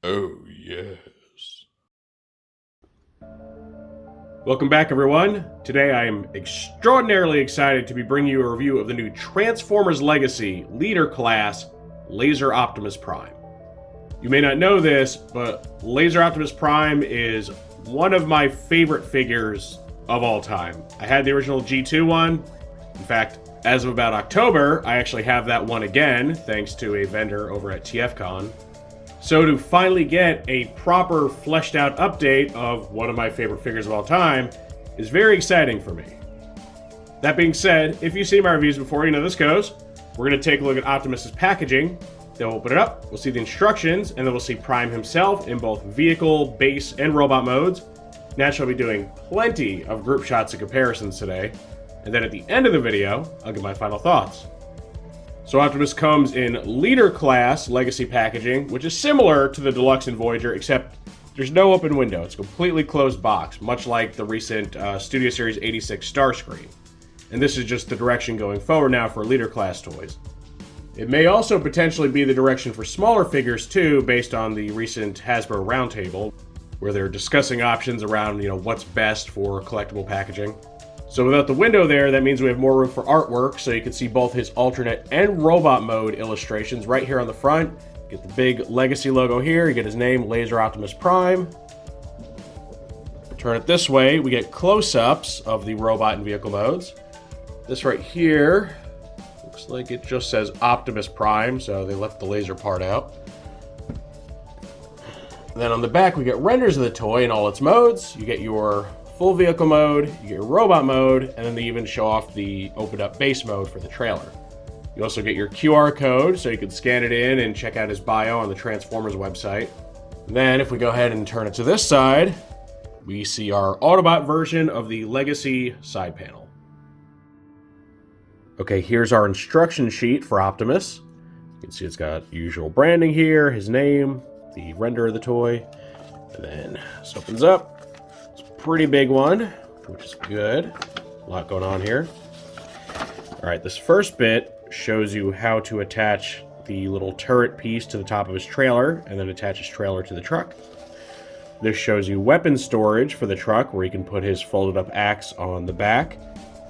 Oh, yes. Welcome back, everyone. Today I am extraordinarily excited to be bringing you a review of the new Transformers Legacy Leader Class Laser Optimus Prime. You may not know this, but Laser Optimus Prime is one of my favorite figures of all time. I had the original G2 one. In fact, as of about October, I actually have that one again, thanks to a vendor over at TFCon. So to finally get a proper, fleshed out update of one of my favorite figures of all time is very exciting for me. That being said, if you've seen my reviews before, you know this goes. We're going to take a look at Optimus's packaging, then we'll open it up, we'll see the instructions, and then we'll see Prime himself in both vehicle, base, and robot modes. Naturally, I'll be doing plenty of group shots and comparisons today, and then at the end of the video, I'll give my final thoughts. So Optimus comes in Leader Class Legacy packaging, which is similar to the Deluxe and Voyager, except there's no open window. It's a completely closed box, much like the recent Studio Series 86 Starscream. And this is just the direction going forward now for Leader Class toys. It may also potentially be the direction for smaller figures too, based on the recent Hasbro Roundtable, where they're discussing options around, what's best for collectible packaging. So without the window there, that means we have more room for artwork, so you can see both his alternate and robot mode illustrations right here on the front. Get the big Legacy logo here, you get his name, Laser Optimus Prime. Turn it this way, we get close-ups of the robot and vehicle modes. This right here, looks like it just says Optimus Prime, so they left the laser part out. And then on the back, we get renders of the toy in all its modes. You get your full vehicle mode, you get your robot mode, and then they even show off the opened up base mode for the trailer. You also get your QR code, so you can scan it in and check out his bio on the Transformers website. And then if we go ahead and turn it to this side, we see our Autobot version of the Legacy side panel. Okay, here's our instruction sheet for Optimus. You can see it's got usual branding here, his name, the render of the toy, and then this opens up. Pretty big one, which is good. A lot going on here. All right, this first bit shows you how to attach the little turret piece to the top of his trailer and then attach his trailer to the truck. This shows you weapon storage for the truck, where he can put his folded up axe on the back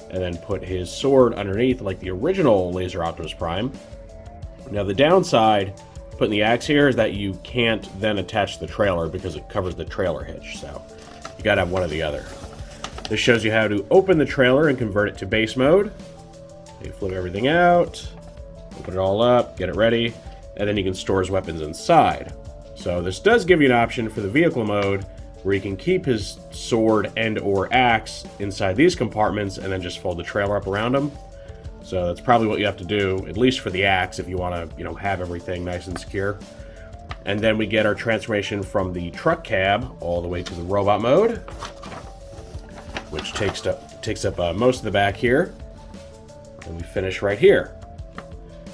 and then put his sword underneath like the original Laser Optimus Prime. Now the downside putting the axe here is that you can't then attach the trailer because it covers the trailer hitch, so you gotta have one or the other. This shows you how to open the trailer and convert it to base mode. You flip everything out, open it all up, get it ready, and then you can store his weapons inside. So this does give you an option for the vehicle mode where you can keep his sword and or axe inside these compartments and then just fold the trailer up around him. So that's probably what you have to do, at least for the axe, if you want to, have everything nice and secure. And then we get our transformation from the truck cab all the way to the robot mode, which takes up most of the back here. And we finish right here.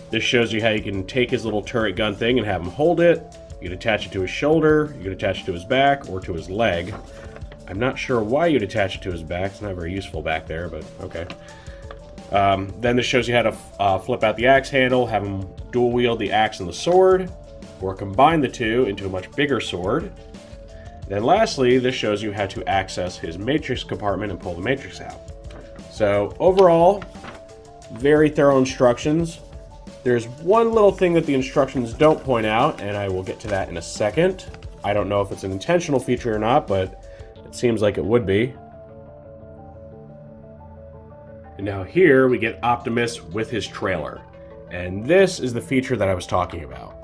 This shows you how you can take his little turret gun thing and have him hold it. You can attach it to his shoulder, you can attach it to his back, or to his leg. I'm not sure why you'd attach it to his back. It's not very useful back there, but okay. Then this shows you how to flip out the axe handle, have him dual wield the axe and the sword, or combine the two into a much bigger sword. Then lastly, this shows you how to access his matrix compartment and pull the matrix out. So overall, very thorough instructions. There's one little thing that the instructions don't point out, and I will get to that in a second. I don't know if it's an intentional feature or not, but it seems like it would be. And now here we get Optimus with his trailer. And this is the feature that I was talking about.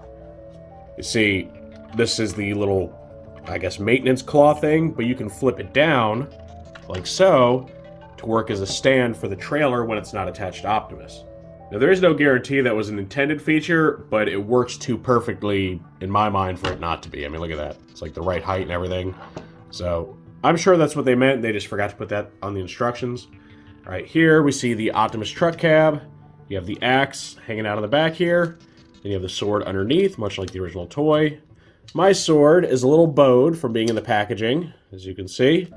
You see, this is the little, maintenance claw thing, but you can flip it down, like so, to work as a stand for the trailer when it's not attached to Optimus. Now, there is no guarantee that was an intended feature, but it works too perfectly, in my mind, for it not to be. I mean, look at that. It's like the right height and everything. So, I'm sure that's what they meant. They just forgot to put that on the instructions. All right, here we see the Optimus truck cab. You have the axe hanging out on the back here. Then you have the sword underneath, much like the original toy. My sword is a little bowed from being in the packaging, as you can see.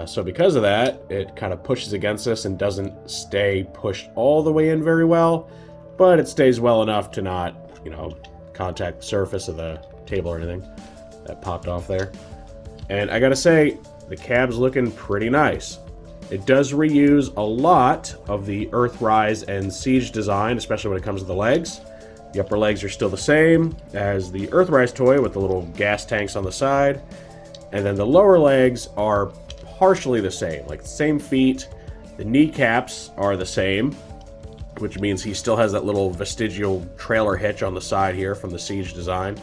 So because of that, it kind of pushes against this and doesn't stay pushed all the way in very well, but it stays well enough to not, contact the surface of the table or anything. That popped off there. And I gotta say, the cab's looking pretty nice. It does reuse a lot of the Earthrise and Siege design, especially when it comes to the legs. The upper legs are still the same as the Earthrise toy with the little gas tanks on the side. And then the lower legs are partially the same, like the same feet. The kneecaps are the same, which means he still has that little vestigial trailer hitch on the side here from the Siege design.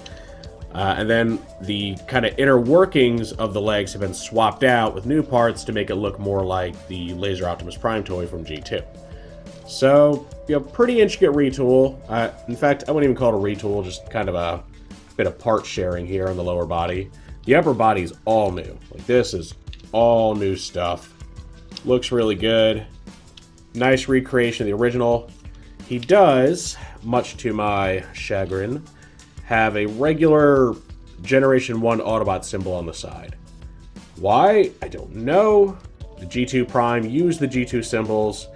And then the kind of inner workings of the legs have been swapped out with new parts to make it look more like the Laser Optimus Prime toy from G2. So, you know, pretty intricate retool. In fact, I wouldn't even call it a retool, just kind of a bit of part sharing here on the lower body. The upper body is all new. Like, this is all new stuff. Looks really good. Nice recreation of the original. He does, much to my chagrin, have a regular Generation 1 Autobot symbol on the side. Why? I don't know. The G2 Prime used the G2 symbols.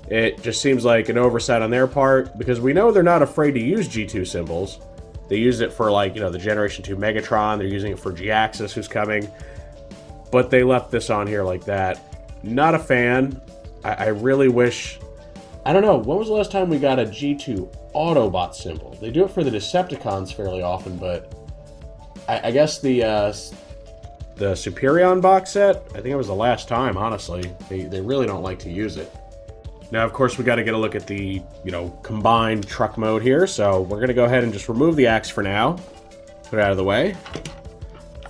It just seems like an oversight on their part, because we know they're not afraid to use G2 symbols. They used it for, like, you know, the Generation 2 Megatron. They're using it for G-Axis, who's coming. But they left this on here like that. Not a fan. I really wish... I don't know, when was the last time we got a G2 Autobot symbol? They do it for the Decepticons fairly often, but I guess the Superion box set, I think it was the last time, honestly. They really don't like to use it. Now, of course, we got to get a look at the, you know, combined truck mode here, so we're going to go ahead and just remove the axe for now. Put it out of the way.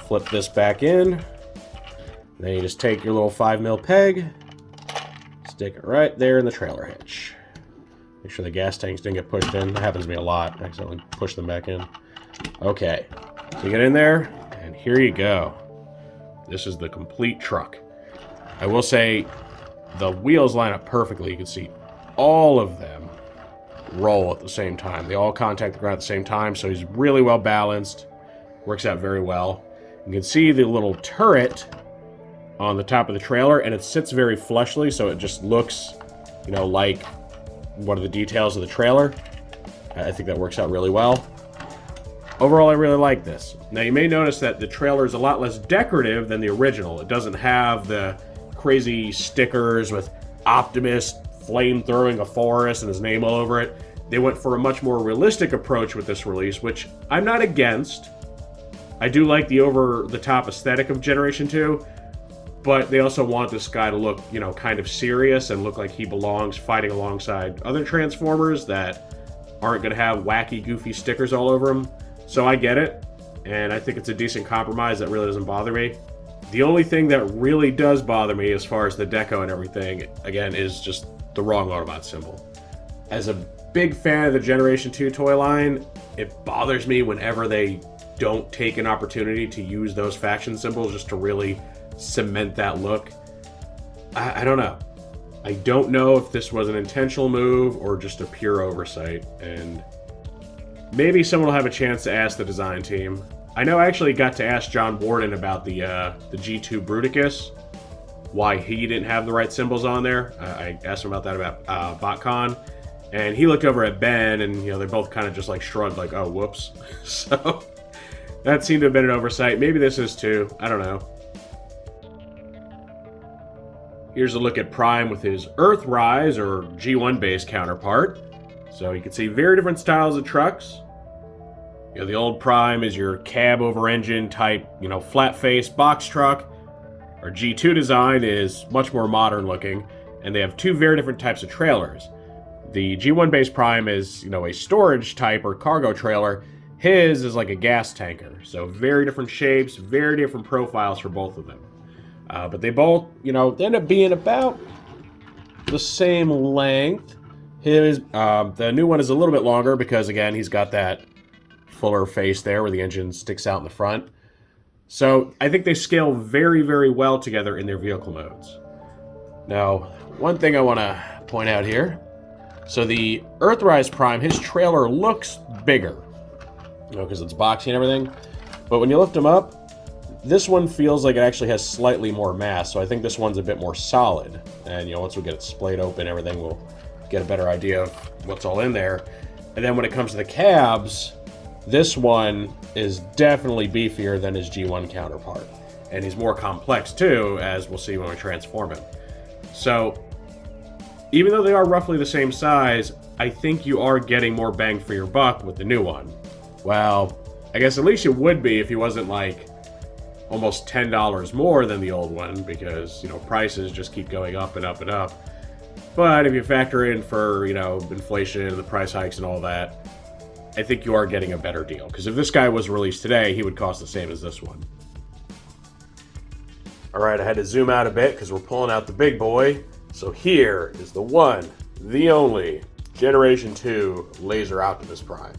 Flip this back in. Then you just take your little 5mm peg, stick it right there in the trailer hitch. Make sure the gas tanks didn't get pushed in. That happens to me a lot. I accidentally push them back in. Okay, so you get in there, and here you go. This is the complete truck. I will say the wheels line up perfectly. You can see all of them roll at the same time. They all contact the ground at the same time, so he's really well balanced. Works out very well. You can see the little turret on the top of the trailer, and it sits very flushly, so it just looks, you know, like one of the details of the trailer. I think that works out really well. Overall, I really like this. Now, you may notice that the trailer is a lot less decorative than the original. It doesn't have the crazy stickers with Optimus flame-throwing a forest and his name all over it. They went for a much more realistic approach with this release, which I'm not against. I do like the over-the-top aesthetic of Generation 2, but they also want this guy to look, you know, kind of serious and look like he belongs fighting alongside other Transformers that aren't going to have wacky, goofy stickers all over them. So I get it, and I think it's a decent compromise that really doesn't bother me. The only thing that really does bother me as far as the deco and everything, again, is just the wrong Autobot symbol. As a big fan of the Generation 2 toy line, it bothers me whenever they don't take an opportunity to use those faction symbols just to really cement that look. I don't know. I don't know if this was an intentional move or just a pure oversight, and maybe someone will have a chance to ask the design team. I know I actually got to ask John Warden about the G2 Bruticus, why he didn't have the right symbols on there. I asked him about that about BotCon, and he looked over at Ben, and you know, they both kind of just like shrugged, like, "Oh, whoops." So that seemed to have been an oversight. Maybe this is too. I don't know. Here's a look at Prime with his Earthrise or G1 base counterpart. So you can see very different styles of trucks. You know, the old Prime is your cab over engine type, you know, flat face box truck. Our G2 design is much more modern looking, and they have two very different types of trailers. The G1 base Prime is, you know, a storage type or cargo trailer. His is like a gas tanker. So very different shapes, very different profiles for both of them. But they both, you know, they end up being about the same length. The new one is a little bit longer because, again, he's got that fuller face there where the engine sticks out in the front. So I think they scale very, very well together in their vehicle modes. Now, one thing I want to point out here. So the Earthrise Prime, his trailer looks bigger, you know, because it's boxy and everything. But when you lift him up, this one feels like it actually has slightly more mass, so I think this one's a bit more solid. And, you know, once we get it splayed open and everything, we'll get a better idea of what's all in there. And then when it comes to the cabs, This one is definitely beefier than his G1 counterpart. And he's more complex too, as we'll see when we transform him. So, even though they are roughly the same size, I think you are getting more bang for your buck with the new one. Well, I guess at least it would be if he wasn't like almost $10 more than the old one, because, you know, prices just keep going up and up and up. But if you factor in for, you know, inflation and the price hikes and all that, I think you are getting a better deal. Because if this guy was released today, he would cost the same as this one. Alright, I had to zoom out a bit because we're pulling out the big boy. So here is the one, the only, Generation 2 Laser Optimus Prime.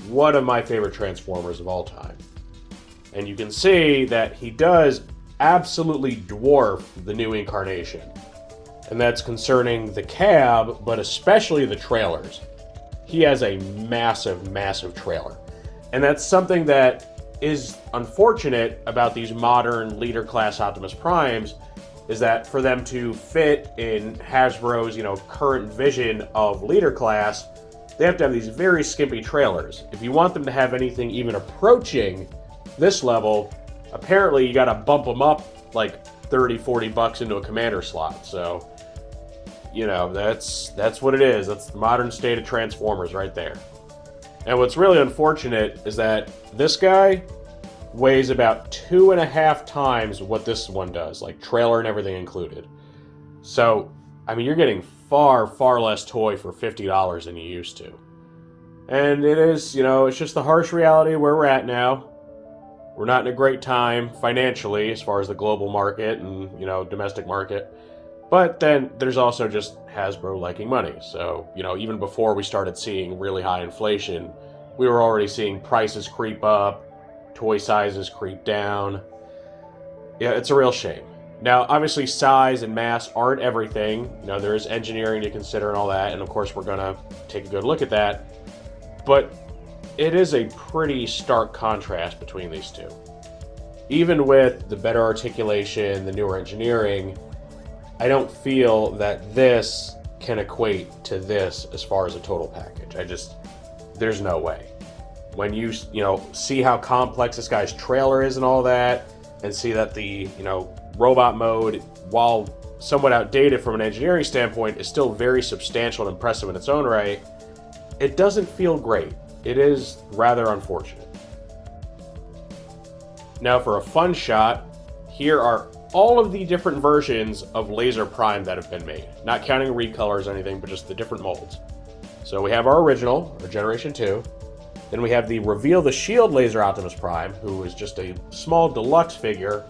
One of my favorite Transformers of all time. And you can see that he does absolutely dwarf the new incarnation. And that's concerning the cab, but especially the trailers. He has a massive, massive trailer. And that's something that is unfortunate about these modern leader class Optimus Primes, is that for them to fit in Hasbro's, you know, current vision of leader class, they have to have these very skimpy trailers. If you want them to have anything even approaching this level, apparently you gotta bump them up like 30, 40 bucks into a commander slot. So, you know, that's what it is. That's the modern state of Transformers right there. And what's really unfortunate is that this guy weighs about 2.5 times what this one does, like trailer and everything included. So, I mean, you're getting far, far less toy for $50 than you used to. And it is, you know, it's just the harsh reality where we're at now. We're not in a great time financially as far as the global market and, you know, domestic market. But then there's also just Hasbro liking money. So, you know, even before we started seeing really high inflation, we were already seeing prices creep up, toy sizes creep down. Yeah, it's a real shame. Now, obviously, size and mass aren't everything. You know, there is engineering to consider and all that, and of course, we're going to take a good look at that. But it is a pretty stark contrast between these two. Even with the better articulation, the newer engineering, I don't feel that this can equate to this as far as a total package. There's no way. When you know, see how complex this guy's trailer is and all that, and see that the, you know, robot mode, while somewhat outdated from an engineering standpoint, is still very substantial and impressive in its own right, it doesn't feel great. It is rather unfortunate. Now for a fun shot, here are all of the different versions of Laser Prime that have been made. Not counting recolors or anything, but just the different molds. So we have our original, or Generation 2. Then we have the Reveal the Shield Laser Optimus Prime, who is just a small deluxe figure,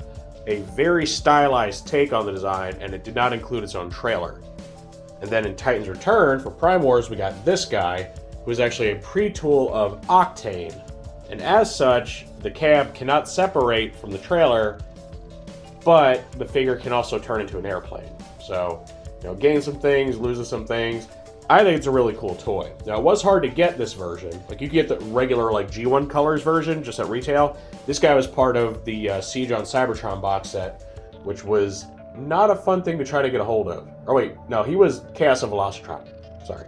a very stylized take on the design, and it did not include its own trailer. And then in Titan's Return, for Prime Wars, we got this guy, who is actually a pre-tool of Octane. And as such, the cab cannot separate from the trailer, but the figure can also turn into an airplane. So, you know, gain some things, loses some things. I think it's a really cool toy. Now, it was hard to get this version. Like, you could get the regular, like, G1 Colors version just at retail. This guy was part of the Siege on Seibertron box set, which was not a fun thing to try to get a hold of. Oh, wait, no, he was Chaos of Velocitron. Sorry.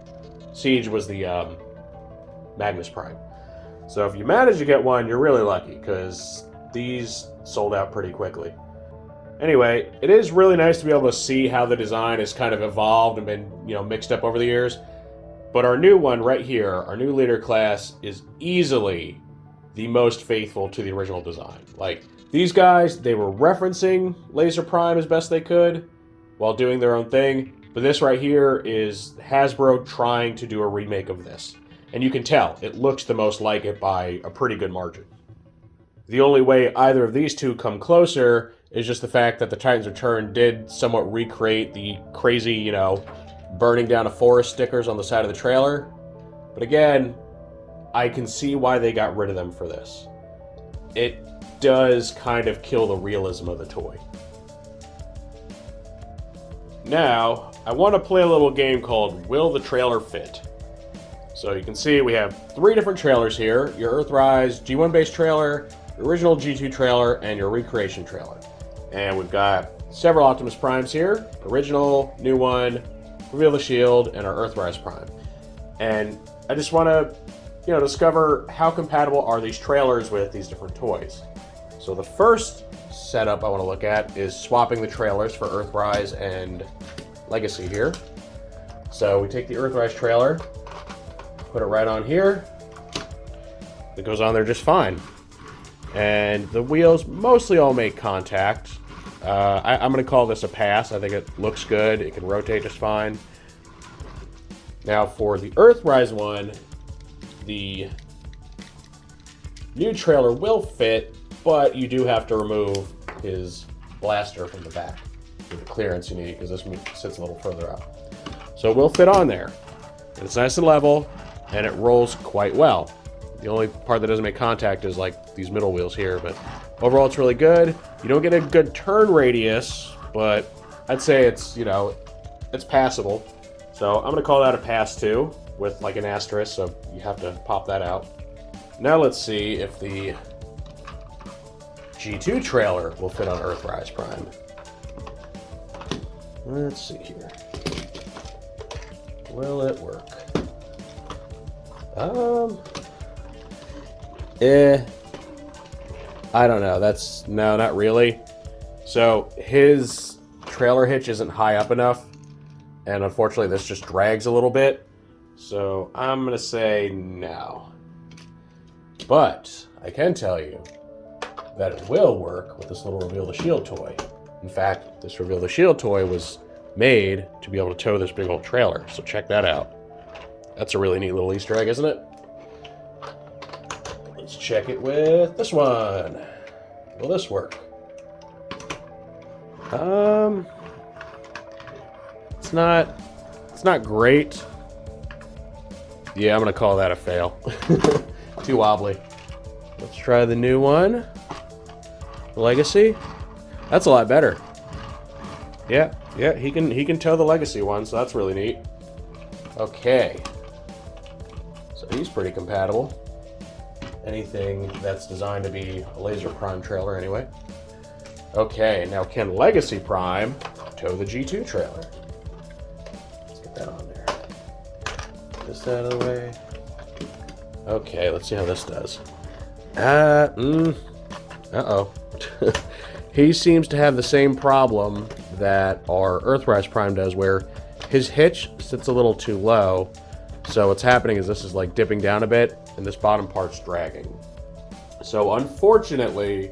Siege was the Magnus Prime. So if you manage to get one, you're really lucky, because these sold out pretty quickly. Anyway, it is really nice to be able to see how the design has kind of evolved and been, you know, mixed up over the years. But our new one right here, our new leader class, is easily the most faithful to the original design. Like, these guys, they were referencing Laser Prime as best they could while doing their own thing. But this right here is Hasbro trying to do a remake of this. And you can tell, it looks the most like it by a pretty good margin. The only way either of these two come closer is just the fact that the Titan's Return did somewhat recreate the crazy, you know, burning down a forest stickers on the side of the trailer. But again, I can see why they got rid of them for this. It does kind of kill the realism of the toy. Now, I want to play a little game called Will the Trailer Fit? So you can see we have 3 different trailers here. Your Earthrise G1 base trailer, your original G2 trailer, and your recreation trailer. And we've got several Optimus Primes here. Original, new one, Reveal the Shield, and our Earthrise Prime. And I just want to discover how compatible are these trailers with these different toys. So the first setup I want to look at is swapping the trailers for Earthrise and Legacy here. So we take the Earthrise trailer, put it right on here. It goes on there just fine. And the wheels mostly all make contact. I'm going to call this a pass. I think it looks good. It can rotate just fine. Now for the Earthrise one, the new trailer will fit, but you do have to remove his blaster from the back for the clearance you need, because this sits a little further up. So it will fit on there. And it's nice and level, and it rolls quite well. The only part that doesn't make contact is like these middle wheels here, but overall it's really good. You don't get a good turn radius, but I'd say it's, it's passable. So I'm gonna call that a pass too, with like an asterisk, so you have to pop that out. Now let's see if the G2 trailer will fit on Earthrise Prime. Let's see here. Will it work? I don't know. No, not really. So his trailer hitch isn't high up enough, and unfortunately this just drags a little bit. So I'm gonna say no. But I can tell you that it will work with this little Reveal the Shield toy. In fact, this Reveal the Shield toy was made to be able to tow this big old trailer, so check that out. That's a really neat little Easter egg, isn't it? Let's check it with this one. Will this work? It's not great. Yeah, I'm gonna call that a fail. Too wobbly. Let's try the new one. Legacy. That's a lot better. Yeah, he can tow the Legacy one, so that's really neat. Okay. So he's pretty compatible. Anything that's designed to be a Laser Prime trailer anyway. Okay, now can Legacy Prime tow the G2 trailer? Let's get that on there. Get this out of the way. Okay, let's see how this does. Uh-oh. He seems to have the same problem that our Earthrise Prime does, where his hitch sits a little too low. So what's happening is this is like dipping down a bit, and this bottom part's dragging. So unfortunately,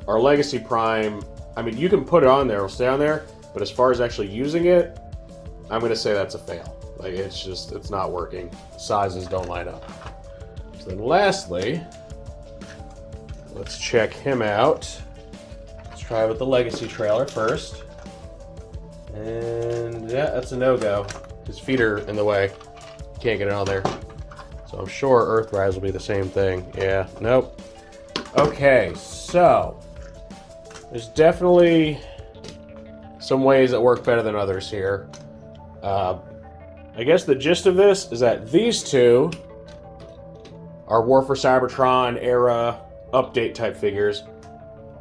our Legacy Prime, I mean, you can put it on there, it'll stay on there, but as far as actually using it, I'm going to say that's a fail. Like, it's not working. The sizes don't line up. So then lastly, let's check him out. Let's try with the Legacy trailer first. And yeah, that's a no-go. His feet are in the way. Can't get it on there. So I'm sure Earthrise will be the same thing. Yeah, nope. Okay, so there's definitely some ways that work better than others here. I guess the gist of this is that these two are War for Seibertron era update type figures.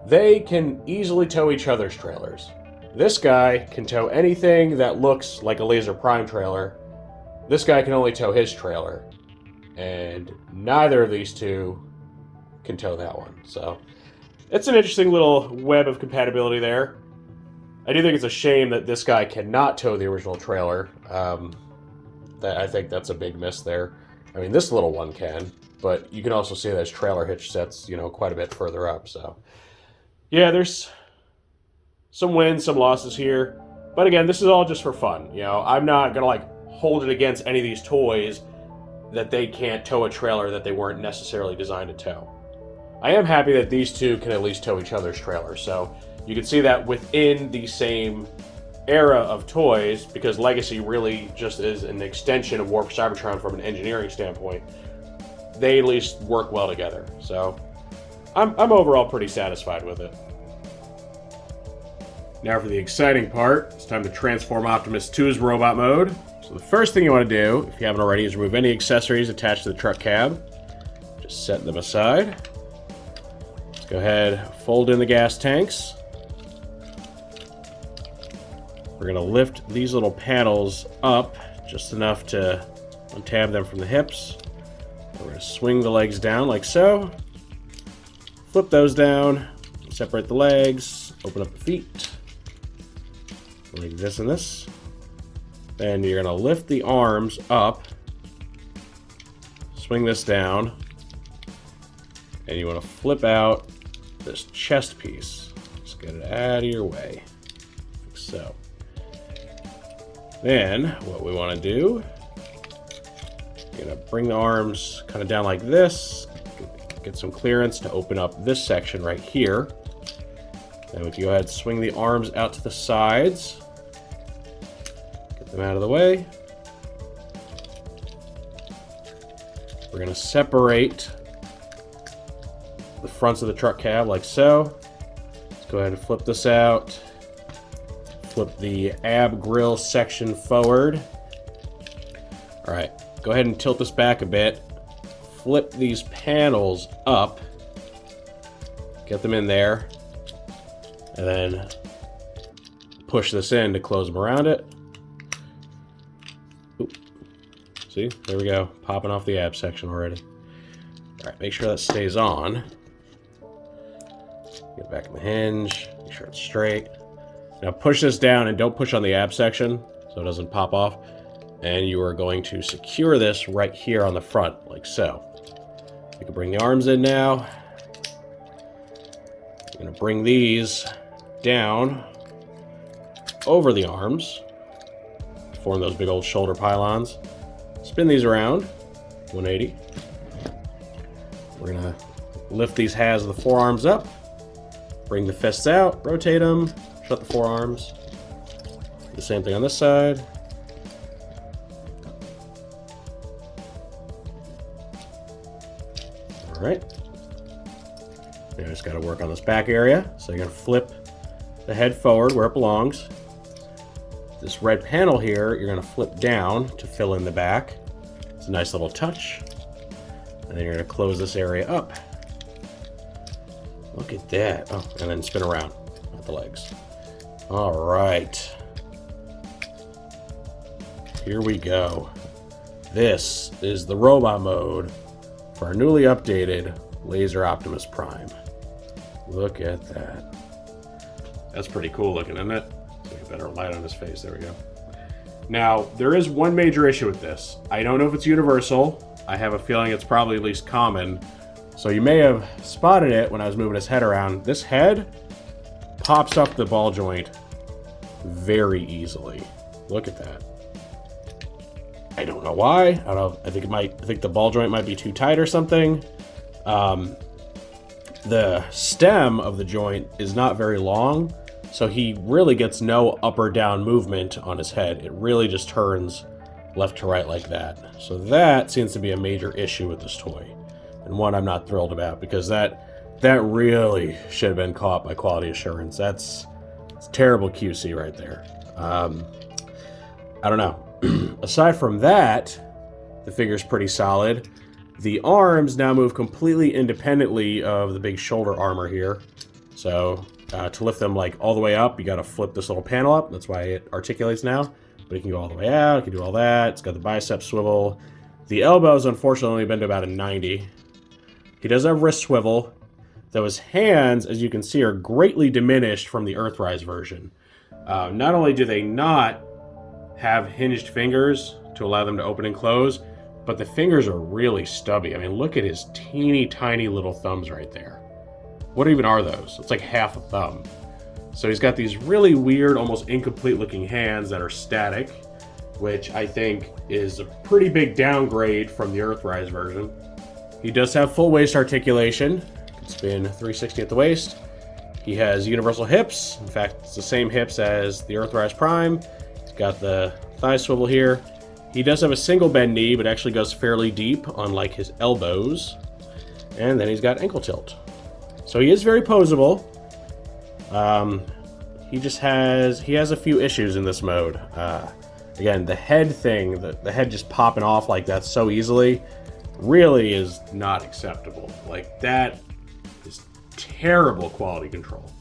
They can easily tow each other's trailers. This guy can tow anything that looks like a Laser Prime trailer. This guy can only tow his trailer. And neither of these two can tow that one. So it's an interesting little web of compatibility there. I do think it's a shame that this guy cannot tow the original trailer. I think that's a big miss there. I mean, this little one can, but you can also see that his trailer hitch sets, quite a bit further up. So yeah, there's some wins, some losses here. But again, this is all just for fun. I'm not going to hold it against any of these toys that they can't tow a trailer that they weren't necessarily designed to tow. I am happy that these two can at least tow each other's trailers. So you can see that within the same era of toys, because Legacy really just is an extension of War for Seibertron from an engineering standpoint, they at least work well together. So I'm overall pretty satisfied with it. Now for the exciting part, it's time to transform Optimus to his robot mode. So the first thing you want to do, if you haven't already, is remove any accessories attached to the truck cab. Just set them aside. Let's go ahead, fold in the gas tanks. We're going to lift these little panels up just enough to untab them from the hips. We're going to swing the legs down like so. Flip those down. Separate the legs. Open up the feet. Like this and this. Then you're going to lift the arms up. Swing this down. And you want to flip out this chest piece. Just get it out of your way. Like so. Then, what we want to do, you're going to bring the arms kind of down like this. Get some clearance to open up this section right here. Then we can go ahead and swing the arms out to the sides. Get them out of the way. We're going to separate the fronts of the truck cab like so. Let's go ahead and flip this out. Flip the ab grill section forward. All right, go ahead and tilt this back a bit. Flip these panels up. Get them in there. And then push this in to close them around it. Oop. See, there we go. Popping off the ab section already. All right, make sure that stays on. Get back in the hinge, make sure it's straight. Now push this down and don't push on the ab section so it doesn't pop off. And you are going to secure this right here on the front, like so. You can bring the arms in now. You're going to bring these down over the arms. Form those big old shoulder pylons. Spin these around, 180. We're going to lift these halves of the forearms up. Bring the fists out, rotate them, shut the forearms. The same thing on this side. All right. Now I just got to work on this back area. So you're going to flip the head forward where it belongs. This red panel here, you're going to flip down to fill in the back. It's a nice little touch. And then you're going to close this area up. Look at that. Oh, and then spin around with the legs. All right. Here we go. This is the robot mode for our newly updated Laser Optimus Prime. Look at that. That's pretty cool looking, isn't it? Get a better light on his face. There we go. Now, there is one major issue with this. I don't know if it's universal. I have a feeling it's probably at least common. So you may have spotted it when I was moving his head around. This head pops up the ball joint very easily. Look at that. I don't know why. I don't know. I think the ball joint might be too tight or something. The stem of the joint is not very long, so he really gets no up or down movement on his head. It really just turns left to right like that. So that seems to be a major issue with this toy, and one I'm not thrilled about, because that really should have been caught by quality assurance. It's terrible QC right there. I don't know. Aside from that, the figure's pretty solid. The arms now move completely independently of the big shoulder armor here. So to lift them like all the way up, you got to flip this little panel up. That's why it articulates now. But it can go all the way out. It can do all that. It's got the bicep swivel. The elbows, unfortunately, only bend to about a 90. He does have wrist swivel, though his hands, as you can see, are greatly diminished from the Earthrise version. Not only do they not have hinged fingers to allow them to open and close, but the fingers are really stubby. I mean, look at his teeny tiny little thumbs right there. What even are those? It's like half a thumb. So he's got these really weird, almost incomplete looking hands that are static, which I think is a pretty big downgrade from the Earthrise version. He does have full waist articulation. Can spin 360 at the waist. He has universal hips. In fact, it's the same hips as the Earthrise Prime. He's got the thigh swivel here. He does have a single bend knee, but actually goes fairly deep on like his elbows. And then he's got ankle tilt. So he is very poseable. He has a few issues in this mode. Again, the head thing, the head just popping off like that so easily, really is not acceptable. Like, that terrible quality control.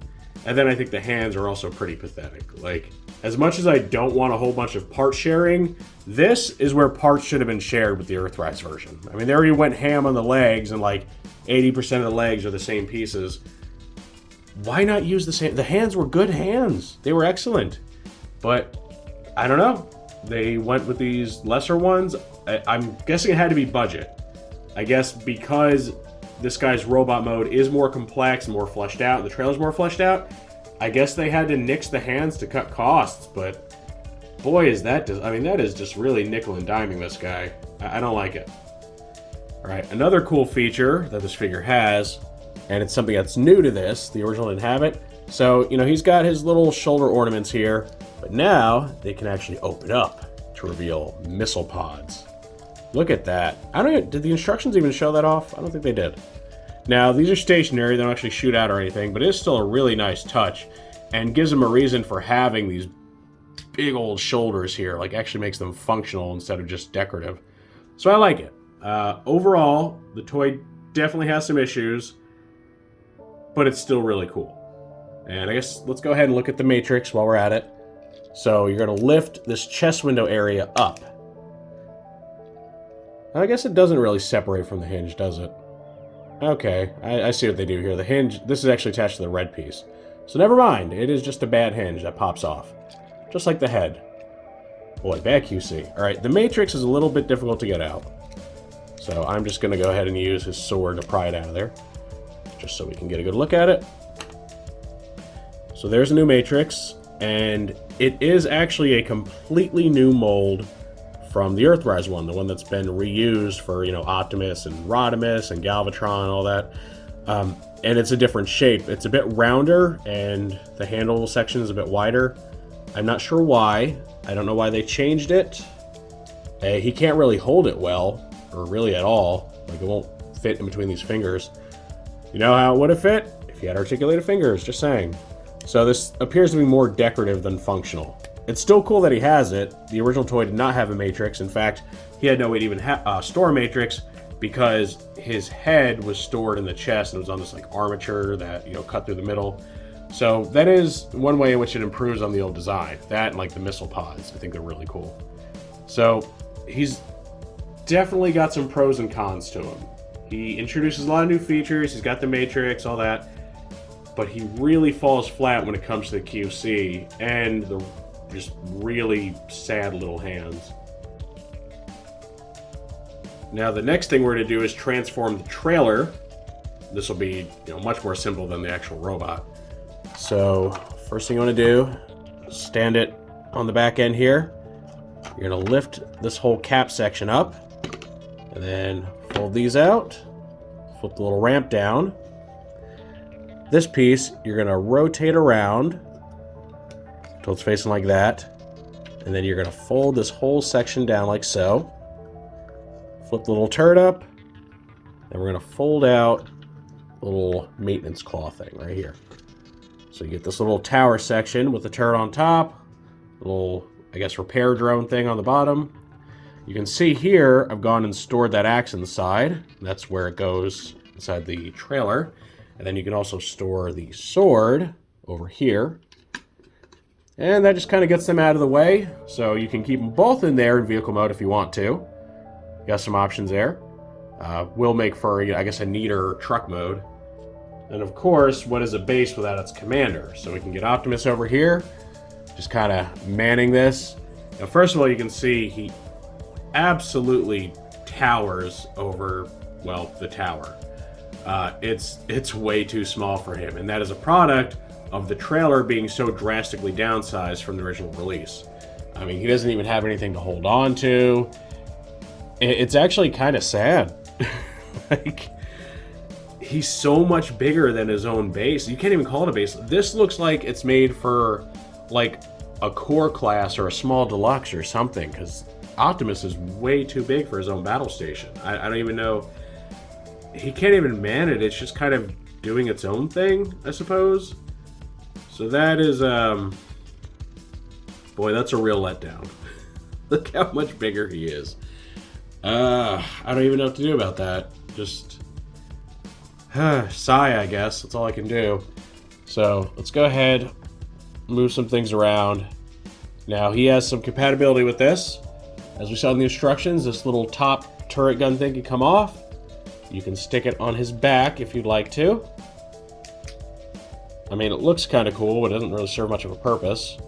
And then I think the hands are also pretty pathetic. Like, as much as I don't want a whole bunch of part sharing, this is where parts should have been shared with the Earthrise version. I mean, they already went ham on the legs, and like 80% of the legs are the same pieces. Why not use the same? The hands were good hands. They were excellent. But I don't know. They went with these lesser ones. I'm guessing it had to be budget. I guess because this guy's robot mode is more complex and more fleshed out, and the trailer's more fleshed out, I guess they had to nix the hands to cut costs, but boy, is that I mean, that is just really nickel and diming this guy. I don't like it. All right, another cool feature that this figure has, and it's something that's new to this, the original didn't have it. So, you know, he's got his little shoulder ornaments here, but now they can actually open up to reveal missile pods. Look at that. Did the instructions even show that off? I don't think they did. Now, these are stationary, they don't actually shoot out or anything, but it is still a really nice touch, and gives them a reason for having these big old shoulders here, like actually makes them functional instead of just decorative. So I like it. Overall, the toy definitely has some issues, but it's still really cool. And I guess let's go ahead and look at the matrix while we're at it. So you're going to lift this chest window area up. I guess it doesn't really separate from the hinge, does it? Okay, I see what they do here. The hinge, this is actually attached to the red piece. So never mind, it is just a bad hinge that pops off. Just like the head. Boy, bad QC. Alright, the matrix is a little bit difficult to get out. So I'm just going to go ahead and use his sword to pry it out of there. Just so we can get a good look at it. So there's a new matrix, and it is actually a completely new mold from the Earthrise one, the one that's been reused for, you know, Optimus and Rodimus and Galvatron and all that. And it's a different shape. It's a bit rounder, and the handle section is a bit wider. I'm not sure why. I don't know why they changed it. He can't really hold it well, or really at all. Like, it won't fit in between these fingers. You know how it would have fit? If he had articulated fingers, just saying. So this appears to be more decorative than functional. It's still cool that he has it. The original toy did not have a matrix. In fact, he had no way to even store a matrix because his head was stored in the chest and it was on this like armature that, you know, cut through the middle. So that is one way in which it improves on the old design. That and like the missile pods, I think they're really cool. So he's definitely got some pros and cons to him. He introduces a lot of new features. He's got the matrix, all that. But he really falls flat when it comes to the QC and the just really sad little hands. Now the next thing we're going to do is transform the trailer. This will be, you know, much more simple than the actual robot. So first thing you want to do, stand it on the back end here. You're going to lift this whole cap section up and then fold these out. Flip the little ramp down. This piece you're going to rotate around until it's facing like that, and then you're going to fold this whole section down like so. Flip the little turret up, and we're going to fold out a little maintenance claw thing right here. So you get this little tower section with the turret on top, little, I guess, repair drone thing on the bottom. You can see here I've gone and stored that axe inside. That's where it goes inside the trailer. And then you can also store the sword over here. And that just kind of gets them out of the way. So you can keep them both in there in vehicle mode if you want to. You got some options there. Will make for, I guess, a neater truck mode. And of course, what is a base without its commander? So we can get Optimus over here, just kind of manning this. Now, first of all, you can see he absolutely towers over, well, the tower. It's way too small for him, and that is a product of the trailer being so drastically downsized from the original release. I mean, he doesn't even have anything to hold on to. It's actually kind of sad. Like, he's so much bigger than his own base. You can't even call it a base. This looks like it's made for, like, a core class or a small deluxe or something, because Optimus is way too big for his own battle station. I don't even know. He can't even man it. It's just kind of doing its own thing, I suppose. So that is, boy, that's a real letdown. Look how much bigger he is. I don't even know what to do about that. Just sigh, I guess. That's all I can do. So let's go ahead, move some things around. Now, he has some compatibility with this. As we saw in the instructions, this little top turret gun thing can come off. You can stick it on his back if you'd like to. I mean, it looks kind of cool, but it doesn't really serve much of a purpose.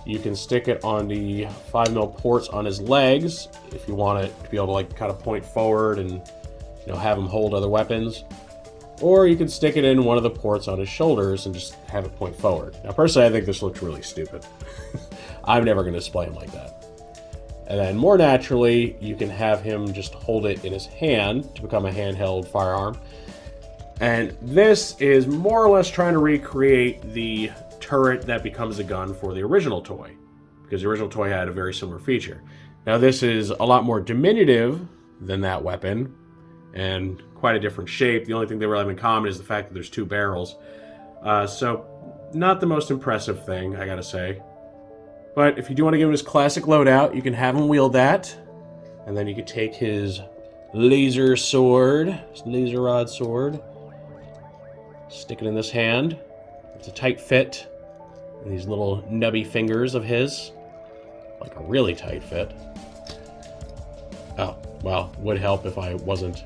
You can stick it on the 5mm ports on his legs if you want it to be able to like kind of point forward and have him hold other weapons. Or you can stick it in one of the ports on his shoulders and just have it point forward. Now, personally, I think this looks really stupid. I'm never going to display him like that. And then more naturally, you can have him just hold it in his hand to become a handheld firearm. And this is more or less trying to recreate the turret that becomes a gun for the original toy, because the original toy had a very similar feature. Now, this is a lot more diminutive than that weapon, and quite a different shape. The only thing they really have in common is the fact that there's two barrels. So, not the most impressive thing, I gotta say. But if you do want to give him his classic loadout, you can have him wield that. And then you can take his laser sword, his laser rod sword, stick it in this hand. It's a tight fit. And these little nubby fingers of his. Like a really tight fit. Oh, well, would help if I wasn't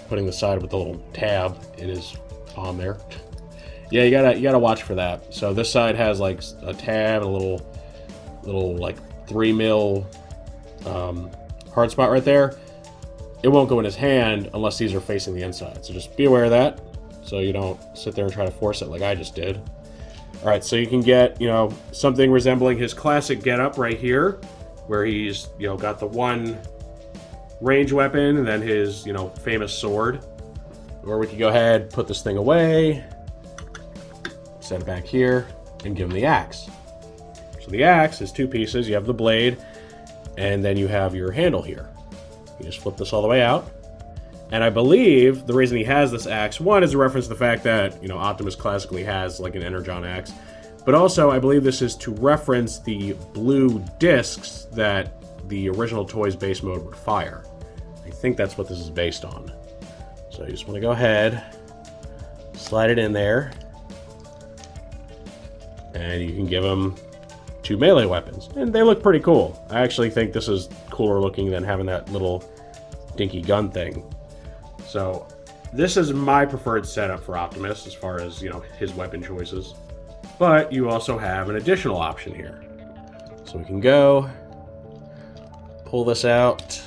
putting the side with the little tab in his palm there. Yeah, you gotta watch for that. So this side has like a tab and a little like 3mm hard spot right there. It won't go in his hand unless these are facing the inside. So just be aware of that, so you don't sit there and try to force it like I just did. All right, so you can get something resembling his classic getup right here, where he's got the one range weapon and then his famous sword. Or we could go ahead, put this thing away, set it back here, and give him the axe. So the axe is two pieces. You have the blade, and then you have your handle here. You just flip this all the way out. And I believe the reason he has this axe, one, is a reference to the fact that, Optimus classically has like an Energon axe. But also, I believe this is to reference the blue discs that the original toy's base mode would fire. I think that's what this is based on. So you just want to go ahead, slide it in there, and you can give him two melee weapons. And they look pretty cool. I actually think this is cooler looking than having that little dinky gun thing. So this is my preferred setup for Optimus as far as, his weapon choices. But you also have an additional option here. So we can go, pull this out,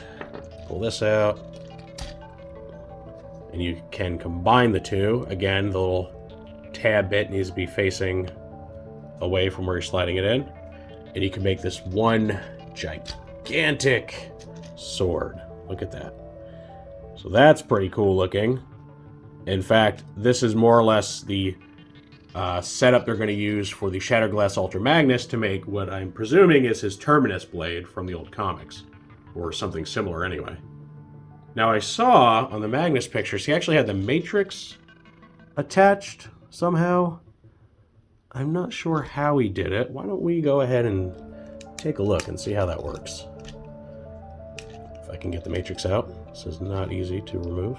and you can combine the two. Again, the little tab bit needs to be facing away from where you're sliding it in. And you can make this one gigantic sword. Look at that. So that's pretty cool looking. In fact, this is more or less the setup they're going to use for the Shatterglass Ultra Magnus to make what I'm presuming is his Terminus blade from the old comics. Or something similar anyway. Now I saw on the Magnus pictures, he actually had the Matrix attached somehow. I'm not sure how he did it. Why don't we go ahead and take a look and see how that works. If I can get the Matrix out. This is not easy to remove.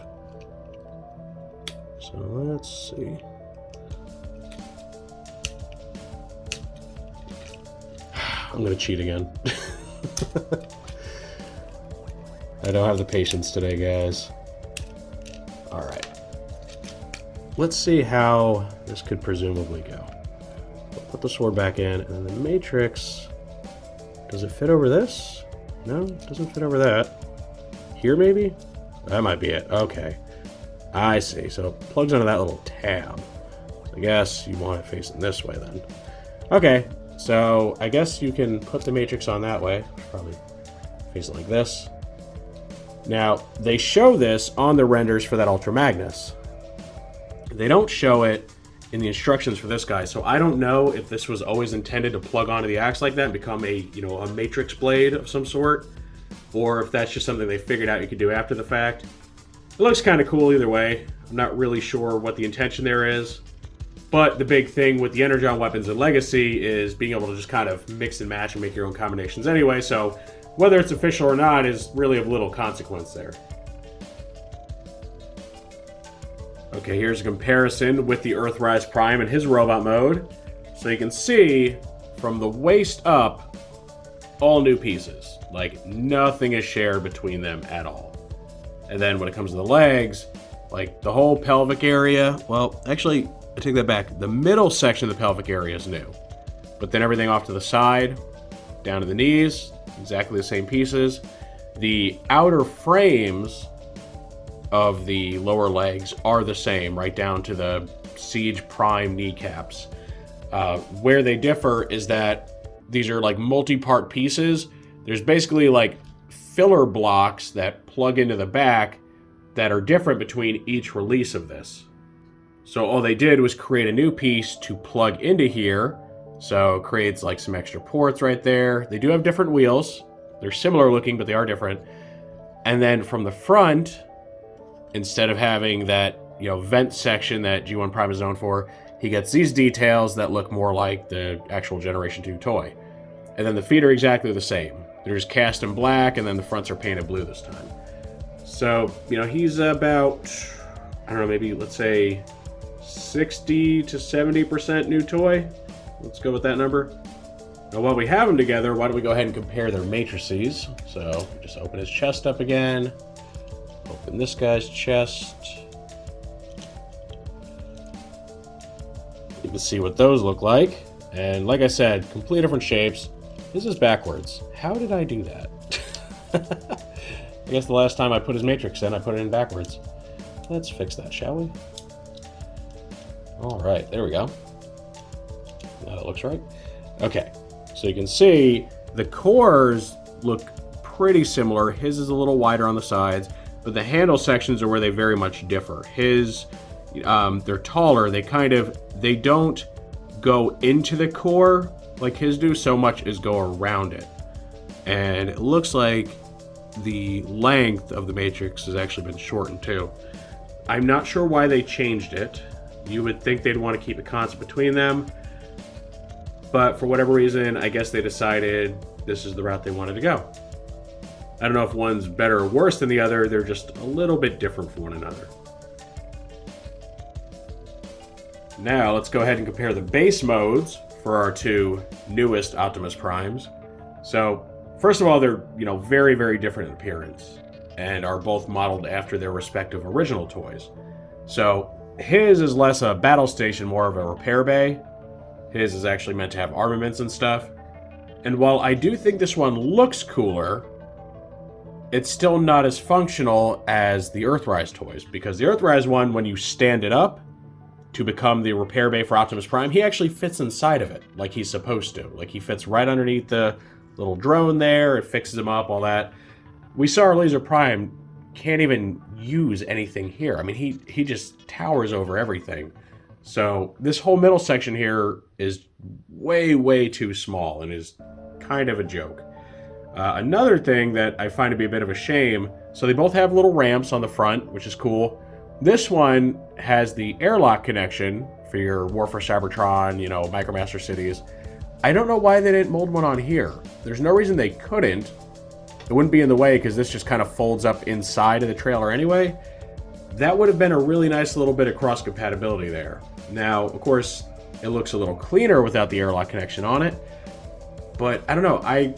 So let's see. I'm going to cheat again. I don't have the patience today, guys. Alright. Let's see how this could presumably go. I'll put the sword back in, and then the Matrix... Does it fit over this? No, it doesn't fit over that. Here, maybe? That might be it. Okay. I see. So it plugs into that little tab. I guess you want it facing this way, then. Okay. So I guess you can put the Matrix on that way. Probably face it like this. Now, they show this on the renders for that Ultra Magnus. They don't show it in the instructions for this guy, so I don't know if this was always intended to plug onto the axe like that and become a, a Matrix blade of some sort, or if that's just something they figured out you could do after the fact. It looks kind of cool either way. I'm not really sure what the intention there is, but the big thing with the Energon weapons in Legacy is being able to just kind of mix and match and make your own combinations anyway, so whether it's official or not is really of little consequence there. Okay, here's a comparison with the Earthrise Prime and his robot mode. So you can see from the waist up, all new pieces. Like, nothing is shared between them at all. And then when it comes to the legs, like the whole pelvic area, well, actually, I take that back. The middle section of the pelvic area is new. But then everything off to the side, down to the knees, exactly the same pieces. The outer frames of the lower legs are the same, right down to the Siege Prime kneecaps. Where they differ is that these are like multi-part pieces. There's basically like filler blocks that plug into the back that are different between each release of this. So all they did was create a new piece to plug into here. So it creates like some extra ports right there. They do have different wheels. They're similar looking, but they are different. And then from the front, instead of having that, vent section that G1 Prime is known for, he gets these details that look more like the actual Generation 2 toy. And then the feet are exactly the same. They're just cast in black, and then the fronts are painted blue this time. So, he's about, I don't know, maybe let's say 60 to 70% new toy. Let's go with that number. Now, while we have them together, why don't we go ahead and compare their matrices? So, just open his chest up again. Open this guy's chest. You can see what those look like. And like I said, complete different shapes. This is backwards. How did I do that? I guess the last time I put his matrix in, I put it in backwards. Let's fix that, shall we? All right, there we go. Now that looks right. Okay, so you can see the cores look pretty similar. His is a little wider on the sides, but the handle sections are where they very much differ. His, they're taller. They don't go into the core like his do so much as go around it. And it looks like the length of the matrix has actually been shortened too. I'm not sure why they changed it. You would think they'd want to keep it constant between them, but for whatever reason, I guess they decided this is the route they wanted to go. I don't know if one's better or worse than the other. They're just a little bit different from one another. Now let's go ahead and compare the base modes for our two newest Optimus Primes. So first of all, they're very, very different in appearance and are both modeled after their respective original toys. So his is less a battle station, more of a repair bay. His is actually meant to have armaments and stuff. And while I do think this one looks cooler, it's still not as functional as the Earthrise toys, because the Earthrise one, when you stand it up to become the repair bay for Optimus Prime, he actually fits inside of it like he's supposed to. Like he fits right underneath the little drone there, it fixes him up, all that. We saw our Laser Prime can't even use anything here. I mean, he just towers over everything. So this whole middle section here is way, way too small and is kind of a joke. Another thing that I find to be a bit of a shame, so they both have little ramps on the front, which is cool. This one has the airlock connection for your War for Seibertron, Micromaster cities. I don't know why they didn't mold one on here. There's no reason they couldn't. It wouldn't be in the way because this just kind of folds up inside of the trailer anyway. That would have been a really nice little bit of cross-compatibility there. Now, of course, it looks a little cleaner without the airlock connection on it. But I don't know. I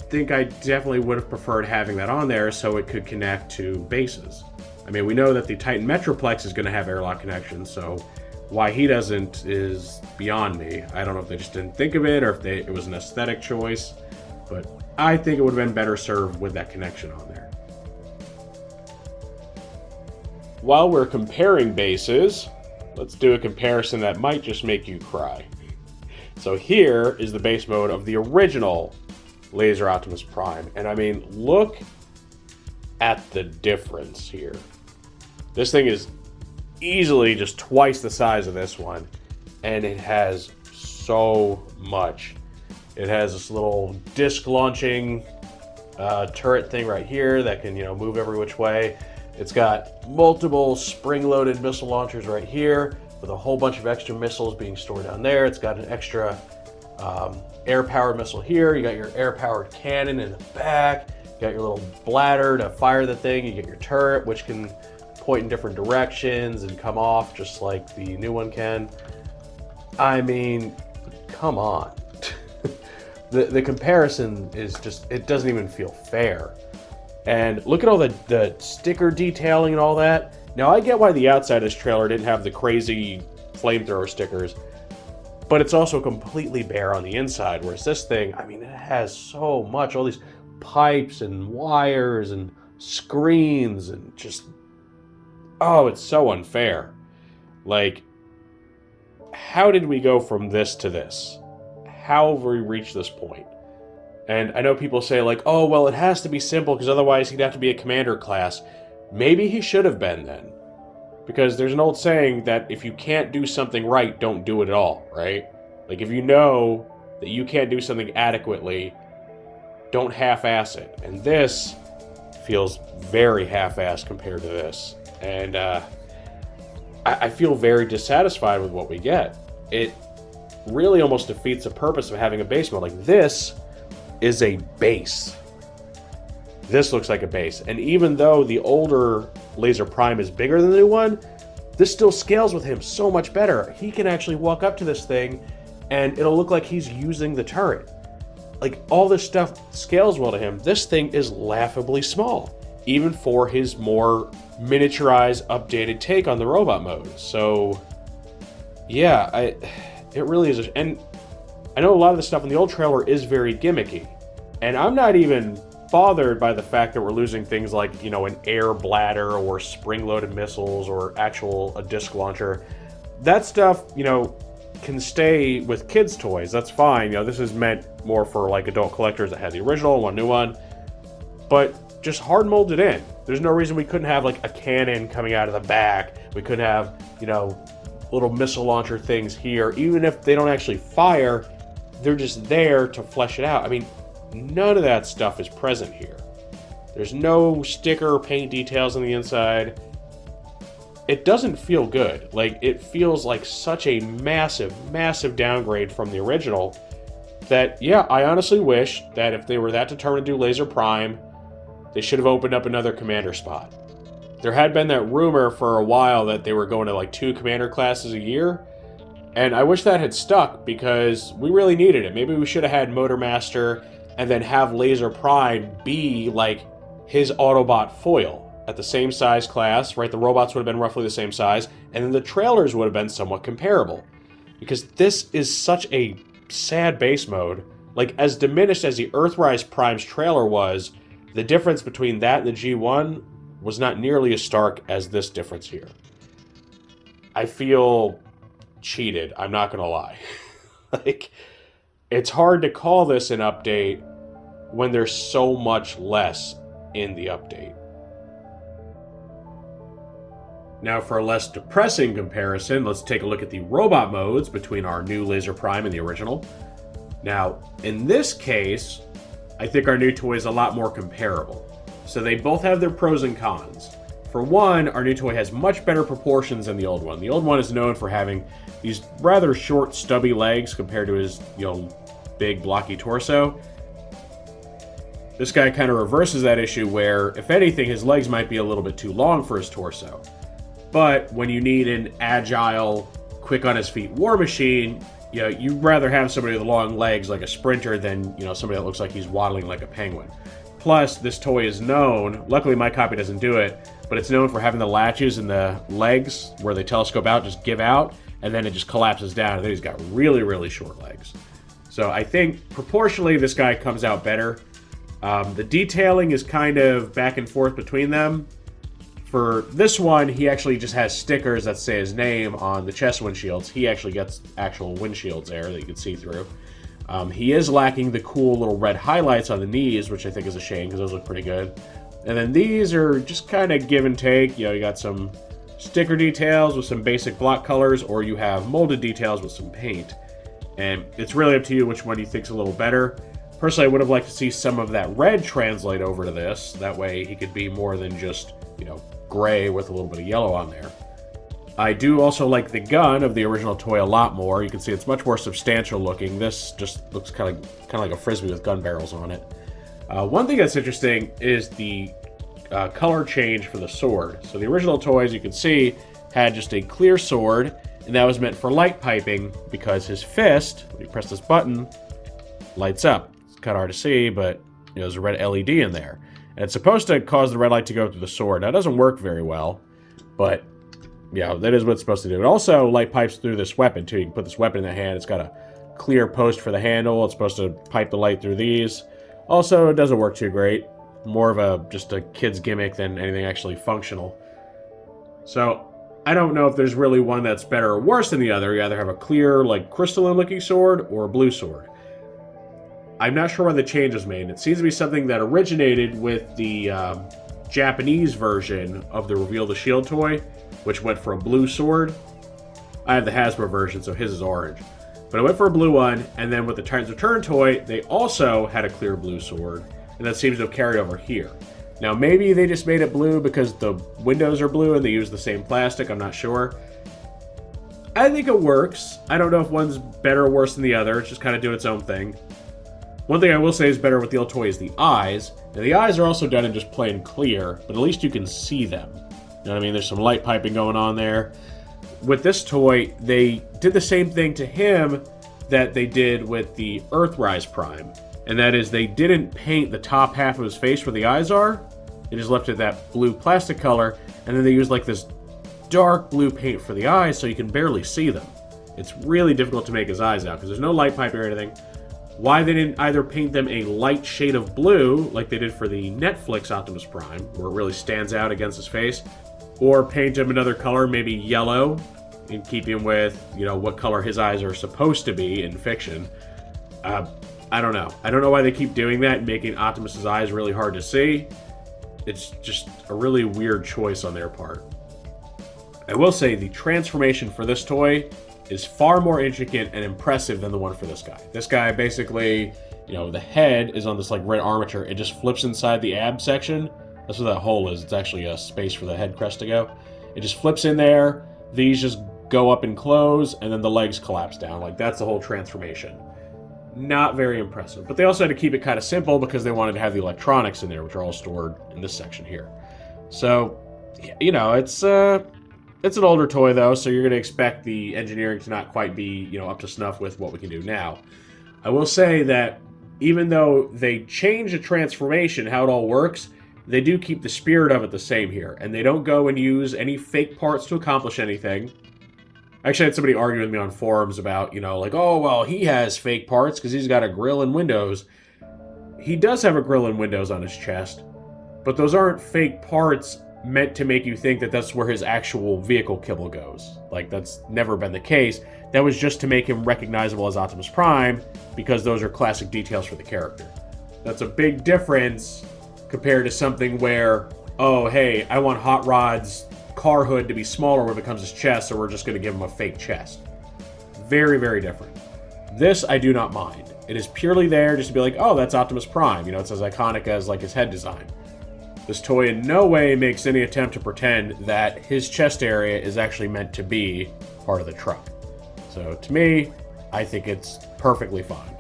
think I definitely would have preferred having that on there so it could connect to bases. I mean, we know that the Titan Metroplex is going to have airlock connection, so why he doesn't is beyond me. I don't know if they just didn't think of it or if it was an aesthetic choice, but I think it would have been better served with that connection on there. While we're comparing bases, let's do a comparison that might just make you cry. So here is the base mode of the original Laser Optimus Prime, and I mean, look at the difference here. This thing is easily just twice the size of this one, and it has so much. It has this little disc launching turret thing right here that can move every which way. It's got multiple spring-loaded missile launchers right here with a whole bunch of extra missiles being stored down there. It's got an extra air-powered missile here. You got your air-powered cannon in the back. You got your little bladder to fire the thing. You get your turret, which can point in different directions and come off just like the new one can. I mean, come on. the comparison is just, it doesn't even feel fair. And look at all the sticker detailing and all that. Now, I get why the outside of this trailer didn't have the crazy flamethrower stickers, but it's also completely bare on the inside, whereas this thing, I mean, it has so much, all these pipes and wires and screens and just, oh, it's so unfair. Like, how did we go from this to this? How have we reached this point? And I know people say like, oh, well, it has to be simple because otherwise he'd have to be a commander class. Maybe he should have been then. Because there's an old saying that if you can't do something right, don't do it at all, right? Like if you know that you can't do something adequately, don't half-ass it. And this feels very half-assed compared to this. And I feel very dissatisfied with what we get. It really almost defeats the purpose of having a base mode. Like this is a base. This looks like a base. And even though the older Laser Prime is bigger than the new one, this still scales with him so much better. He can actually walk up to this thing and it'll look like he's using the turret. Like all this stuff scales well to him. This thing is laughably small, even for his more miniaturized, updated take on the robot mode. So yeah, it really is. And I know a lot of the stuff in the old trailer is very gimmicky. And I'm not even bothered by the fact that we're losing things like, you know, an air bladder or spring-loaded missiles or a disc launcher. That stuff, you know, can stay with kids' toys. That's fine. You know, this is meant more for like adult collectors that had the original and one new one. But just hard mold it in. There's no reason we couldn't have like a cannon coming out of the back. We couldn't have, you know, little missile launcher things here. Even if they don't actually fire, they're just there to flesh it out. I mean, none of that stuff is present here. There's no sticker or paint details on the inside. It doesn't feel good. Like, it feels like such a massive, massive downgrade from the original that, yeah, I honestly wish that if they were that determined to do Laser Prime, they should have opened up another commander spot. There had been that rumor for a while that they were going to like 2 commander classes a year, and I wish that had stuck because we really needed it. Maybe we should have had Motormaster and then have Laser Prime be like his Autobot foil at the same size class, right? The robots would have been roughly the same size, and then the trailers would have been somewhat comparable. Because this is such a sad base mode. Like, as diminished as the Earthrise Prime's trailer was, the difference between that and the G1 was not nearly as stark as this difference here. I feel cheated, I'm not gonna lie. Like, it's hard to call this an update when there's so much less in the update. Now, for a less depressing comparison, let's take a look at the robot modes between our new Laser Prime and the original. Now, in this case, I think our new toy is a lot more comparable. So they both have their pros and cons. For one, our new toy has much better proportions than the old one. The old one is known for having these rather short, stubby legs compared to his, you know, big, blocky torso. This guy kind of reverses that issue where, if anything, his legs might be a little bit too long for his torso. But when you need an agile, quick-on-his-feet war machine, you know, you'd rather have somebody with long legs like a sprinter than, you know, somebody that looks like he's waddling like a penguin. Plus, this toy is known, luckily my copy doesn't do it, but it's known for having the latches and the legs where they telescope out just give out, and then it just collapses down, and then he's got really, really short legs. So I think, proportionally, this guy comes out better. The detailing is kind of back and forth between them. For this one, he actually just has stickers that say his name on the chest windshields. He actually gets actual windshields there that you can see through. He is lacking the cool little red highlights on the knees, which I think is a shame because those look pretty good. And then these are just kind of give and take. You know, you got some sticker details with some basic block colors, or you have molded details with some paint. And it's really up to you which one you think's a little better. Personally, I would have liked to see some of that red translate over to this. That way he could be more than just, you know, gray with a little bit of yellow on there. I do also like the gun of the original toy a lot more. You can see it's much more substantial looking. This just looks kind of like a frisbee with gun barrels on it. One thing that's interesting is the color change for the sword. So the original toy, as you can see, had just a clear sword, and that was meant for light piping because his fist, when you press this button, lights up. It's kind of hard to see, but there's a red LED in there. And it's supposed to cause the red light to go through the sword. Now, it doesn't work very well, but yeah, that is what it's supposed to do. It also light pipes through this weapon, too. You can put this weapon in the hand. It's got a clear post for the handle. It's supposed to pipe the light through these. Also, it doesn't work too great. More of just a kid's gimmick than anything actually functional. So, I don't know if there's really one that's better or worse than the other. You either have a clear, like, crystalline-looking sword or a blue sword. I'm not sure why the change was made. It seems to be something that originated with the Japanese version of the Reveal the Shield toy, which went for a blue sword. I have the Hasbro version, so his is orange. But I went for a blue one, and then with the Titans Return toy, they also had a clear blue sword, and that seems to have carried over here. Now, maybe they just made it blue because the windows are blue and they use the same plastic, I'm not sure. I think it works. I don't know if one's better or worse than the other, it's just kind of doing its own thing. One thing I will say is better with the old toy is the eyes. Now, the eyes are also done in just plain clear, but at least you can see them. You know what I mean? There's some light piping going on there. With this toy, they did the same thing to him that they did with the Earthrise Prime. And that is, they didn't paint the top half of his face where the eyes are. They just left it that blue plastic color, and then they used like this dark blue paint for the eyes so you can barely see them. It's really difficult to make his eyes out because there's no light piping or anything. Why they didn't either paint them a light shade of blue, like they did for the Netflix Optimus Prime, where it really stands out against his face, or paint him another color, maybe yellow, in keeping with, what color his eyes are supposed to be in fiction. I don't know. I don't know why they keep doing that and making Optimus's eyes really hard to see. It's just a really weird choice on their part. I will say the transformation for this toy is far more intricate and impressive than the one for this guy. This guy basically, the head is on this like red armature. It just flips inside the ab section. That's what that hole is. It's actually a space for the head crest to go. It just flips in there. These just go up and close, and then the legs collapse down. Like, that's the whole transformation. Not very impressive. But they also had to keep it kind of simple because they wanted to have the electronics in there, which are all stored in this section here. So, it's an older toy, though, so you're going to expect the engineering to not quite be, up to snuff with what we can do now. I will say that even though they change the transformation, how it all works, they do keep the spirit of it the same here. And they don't go and use any fake parts to accomplish anything. Actually, I had somebody argue with me on forums about, oh, well, he has fake parts because he's got a grill and windows. He does have a grill and windows on his chest, but those aren't fake parts meant to make you think that that's where his actual vehicle kibble goes. Like, that's never been the case. That was just to make him recognizable as Optimus Prime, because those are classic details for the character. That's a big difference compared to something where, oh, hey, I want Hot Rod's car hood to be smaller when it becomes his chest, so we're just going to give him a fake chest. Very, very different. This I do not mind. It is purely there just to be like, oh, that's Optimus Prime. It's as iconic as like his head design. This toy in no way makes any attempt to pretend that his chest area is actually meant to be part of the truck. So to me, I think it's perfectly fine.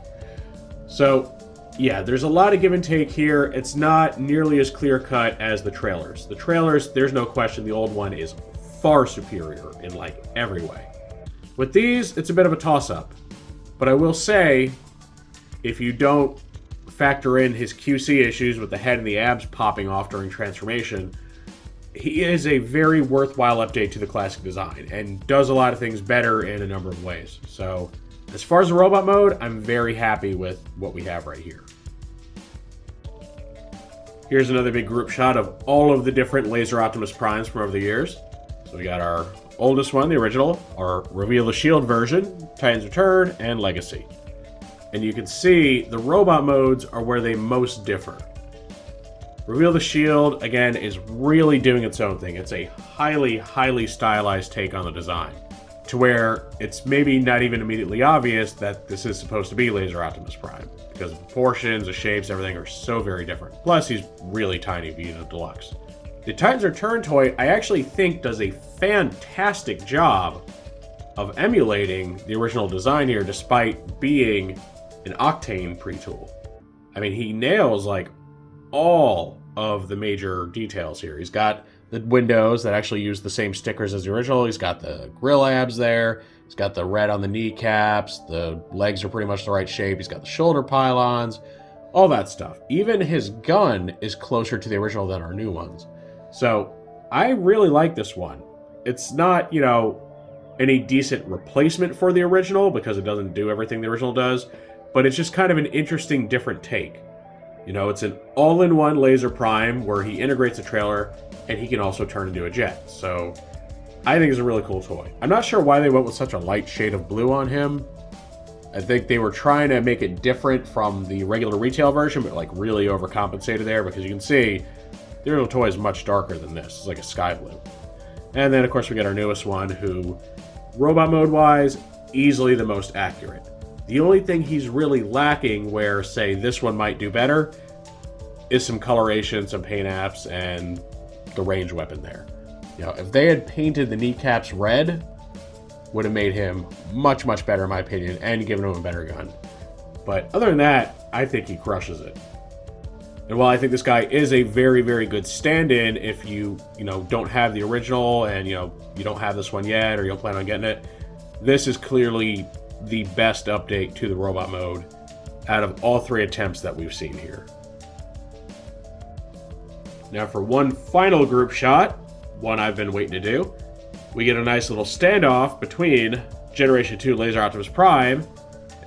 So yeah, there's a lot of give and take here. It's not nearly as clear-cut as the trailers. The trailers, there's no question, the old one is far superior in like every way. With these, it's a bit of a toss-up. But I will say, if you don't factor in his QC issues with the head and the abs popping off during transformation, he is a very worthwhile update to the classic design and does a lot of things better in a number of ways. So as far as the robot mode, I'm very happy with what we have right here. Here's another big group shot of all of the different Laser Optimus Primes from over the years. So we got our oldest one, the original, our Reveal the Shield version, Titans Return, and Legacy. And you can see the robot modes are where they most differ. Reveal the Shield, again, is really doing its own thing. It's a highly, highly stylized take on the design, to where it's maybe not even immediately obvious that this is supposed to be Laser Optimus Prime, because the proportions, the shapes, everything are so very different. Plus, he's really tiny being a deluxe. The Titans Return toy, I actually think, does a fantastic job of emulating the original design here, despite being an Octane pre-tool. I mean, he nails, like, all of the major details here. He's got the windows that actually use the same stickers as the original. He's got the grill abs there. He's got the red on the kneecaps. The legs are pretty much the right shape. He's got the shoulder pylons, all that stuff. Even his gun is closer to the original than our new ones. So I really like this one. It's not, you know, any decent replacement for the original because it doesn't do everything the original does, but it's just kind of an interesting, different take. You know, it's an all-in-one laser prime where he integrates a trailer and he can also turn into a jet. So I think it's a really cool toy. I'm not sure why they went with such a light shade of blue on him. I think they were trying to make it different from the regular retail version, but like really overcompensated there because you can see the original toy is much darker than this. It's like a sky blue. And then, of course, we got our newest one who, robot mode-wise, easily the most accurate. The only thing he's really lacking where, say, this one might do better is some coloration, some paint apps, and the range weapon there. You know, if they had painted the kneecaps red, would have made him much, much better, in my opinion, and given him a better gun. But other than that, I think he crushes it. And while I think this guy is a very, very good stand-in if you don't have the original and, you don't have this one yet or you don't plan on getting it, this is clearly the best update to the robot mode out of all three attempts that we've seen here. Now for one final group shot, one I've been waiting to do, we get a nice little standoff between Generation 2 Laser Optimus Prime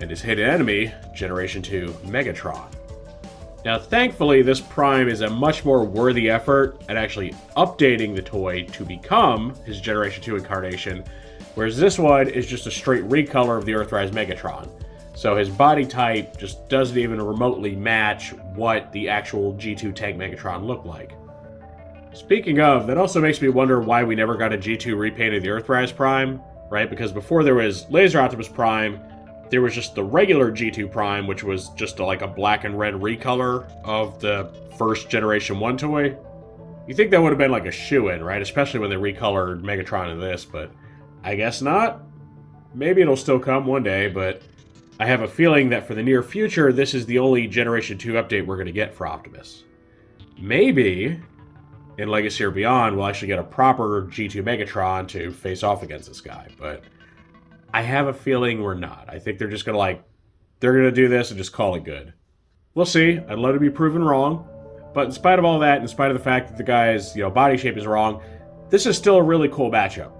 and his hidden enemy, Generation 2 Megatron. Now thankfully this Prime is a much more worthy effort at actually updating the toy to become his Generation 2 incarnation, whereas this one is just a straight recolor of the Earthrise Megatron. So his body type just doesn't even remotely match what the actual G2 tank Megatron looked like. Speaking of, that also makes me wonder why we never got a G2 repaint of the Earthrise Prime, right? Because before there was Laser Optimus Prime, there was just the regular G2 Prime, which was just like a black and red recolor of the first Generation 1 toy. You think that would have been like a shoo-in, right? Especially when they recolored Megatron in this, but I guess not. Maybe it'll still come one day, but I have a feeling that for the near future, this is the only Generation 2 update we're going to get for Optimus. Maybe in Legacy or Beyond, we'll actually get a proper G2 Megatron to face off against this guy, but I have a feeling we're not. I think they're just going to they're going to do this and just call it good. We'll see. I'd love to be proven wrong, but in spite of all that, in spite of the fact that the guy's, body shape is wrong, this is still a really cool matchup.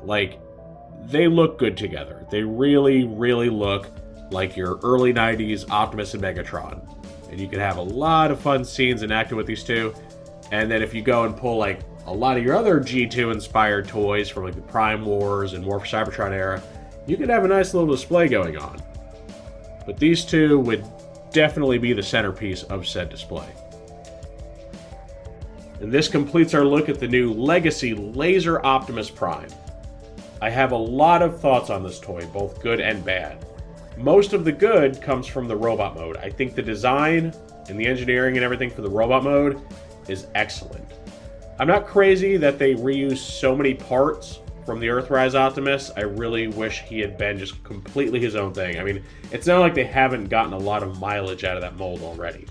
They look good together. They really, really look like your early 90s Optimus and Megatron. And you can have a lot of fun scenes enacted with these two. And then if you go and pull a lot of your other G2 inspired toys from the Prime Wars and War for Seibertron era, you could have a nice little display going on. But these two would definitely be the centerpiece of said display. And this completes our look at the new Legacy Laser Optimus Prime. I have a lot of thoughts on this toy, both good and bad. Most of the good comes from the robot mode. I think the design and the engineering and everything for the robot mode is excellent. I'm not crazy that they reuse so many parts from the Earthrise Optimus. I really wish he had been just completely his own thing. I mean, it's not like they haven't gotten a lot of mileage out of that mold already.